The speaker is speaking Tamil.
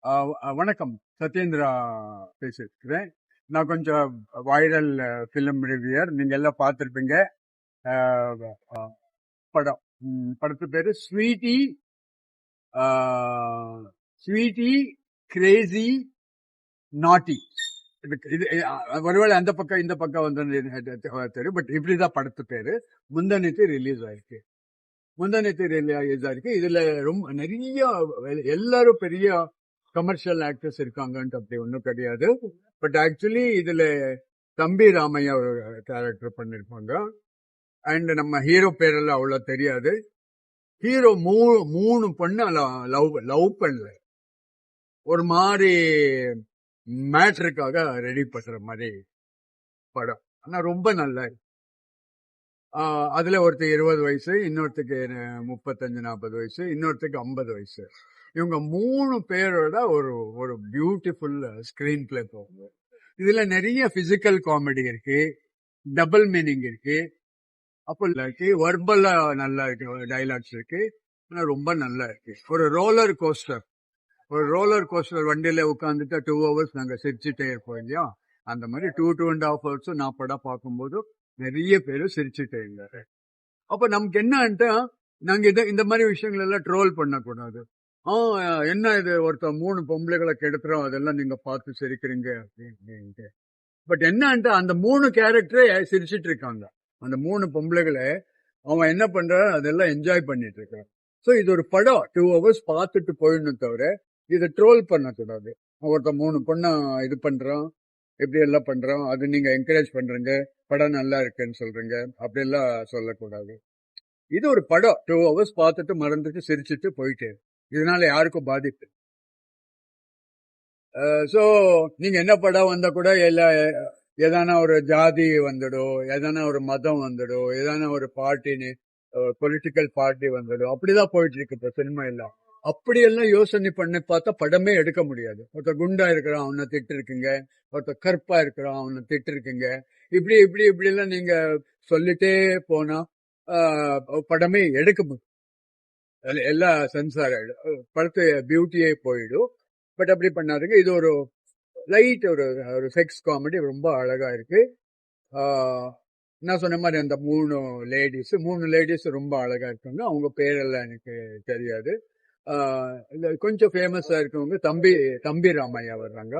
வணக்கம். சத்யேந்திரா பேசியிருக்கிறேன். நான் கொஞ்சம் வைரல் ஃபிலிம் ரிவ்யூயர். நீங்க எல்லாம் பார்த்துருப்பீங்க. படம் படத்து பேரு ஸ்வீட்டி ஸ்வீட்டி கிரேசி நாட்டி. இது ஒருவேளை அந்த பக்கம் இந்த பக்கம் வந்து தெரியும். பட் இப்படிதான் படத்து பேரு. முந்தனத்து ரிலீஸ் ஆயிருக்கு. இதுல ரொம்ப நிறைய எல்லாரும் பெரிய கமர்ஷியல் ஆக்டர்ஸ் இருக்காங்கன்ட்டு அப்படி ஒன்றும் கிடையாது. பட் ஆக்சுவலி இதுல தம்பி ராமையா ஒரு கேரக்டர் பண்ணிருப்பாங்க. அண்ட் நம்ம ஹீரோ பேரெல்லாம் அவ்வளவு தெரியாது. ஹீரோ மூணு பொண்ணு லவ் பண்ணல, ஒரு மாதிரி மேட்ருக்காக ரெடி பண்ற மாதிரி படம். ஆனா ரொம்ப நல்லா இருக்கு. அதுல ஒருத்தர் 20 வயசு, இன்னொருத்துக்கு 35-40 வயசு, இன்னொருத்துக்கு 50 வயசு. இவங்க 3 பேரோட ஒரு ஒரு பியூட்டிஃபுல் ஸ்கிரீன் பிளே போகுது. இதுல நிறைய பிசிக்கல் காமெடி இருக்கு, டபுள் மீனிங் இருக்கு, அப்போ இருக்கு, வர்பலா நல்லா இருக்கு, டைலாக்ஸ் இருக்கு. ரொம்ப நல்லா இருக்கு. ஒரு ரோலர் கோஸ்டர் வண்டியில உட்காந்துட்டு 2 hours நாங்க சிரிச்சுட்டே இருப்போம் இல்லையா, அந்த மாதிரி 2.5 hours நான் படம் பார்க்கும்போது நிறைய பேரு சிரிச்சுட்டே இருந்தாரு. அப்ப நமக்கு என்னன்ட்டு, நாங்க இந்த மாதிரி விஷயங்கள் எல்லாம் ட்ரோல் பண்ணக்கூடாது. என்ன இது, ஒருத்தர் 3 பொம்பளைகளை கெடுத்துறோம், அதெல்லாம் நீங்க பார்த்து சிரிக்கிறீங்க அப்படின்ட்டு. பட் என்னன்ட்டு அந்த 3 கேரக்டரே சிரிச்சிட்டு இருக்காங்க. அந்த 3 பொம்பளைகளை அவன் என்ன பண்றான், அதெல்லாம் என்ஜாய் பண்ணிட்டு இருக்கான். ஸோ இது ஒரு படம், 2 hours பார்த்துட்டு போயிடணும் தவிர இதை ட்ரோல் பண்ணக்கூடாது. ஒருத்தர் 3 பொண்ணை இது பண்றான், எப்படி எல்லாம் பண்றோம், அது நீங்க என்கரேஜ் பண்றீங்க, படம் நல்லா இருக்குன்னு சொல்றீங்க, அப்படியெல்லாம் சொல்லக்கூடாது. இது ஒரு படம், 2 hours பார்த்துட்டு மறந்துட்டு சிரிச்சுட்டு போயிட்டு, இதனால யாருக்கும் பாதிப்பு. ஸோ நீங்க என்ன படம் வந்தா கூட எதான ஒரு ஜாதி வந்துடும், எதான ஒரு மதம் வந்துடும், எதான ஒரு பார்ட்டின்னு பொலிட்டிக்கல் பார்ட்டி வந்துடும், அப்படிதான் போயிட்டு இருக்கு இப்ப சினிமா எல்லாம். அப்படியெல்லாம் யோசனை பண்ணி பார்த்தா படமே எடுக்க முடியாது. ஒருத்தர் குண்டா இருக்கிறான், அவனை திட்டு இருக்குங்க, ஒருத்தர் கருப்பா இருக்கிறான், அவனை திட்டு இருக்குங்க, இப்படி இப்படி இப்படி எல்லாம் நீங்க சொல்லிட்டே போனா படமே எடுக்க முடியும். எல்லாம் சென்சார் ஆயிடும், படத்து பியூட்டியே போயிடும். பட் அப்படி பண்ணாதுங்க. இது ஒரு லைட் ஒரு செக்ஸ் காமெடி, ரொம்ப அழகா இருக்கு. நான் சொன்ன மாதிரி அந்த 3 லேடிஸ் ரொம்ப அழகா இருக்காங்க. அவங்க பேரெல்லாம் எனக்கு தெரியாது. கொஞ்சம் ஃபேமஸா இருக்கவங்க தம்பி ராமையா வர்றாங்க.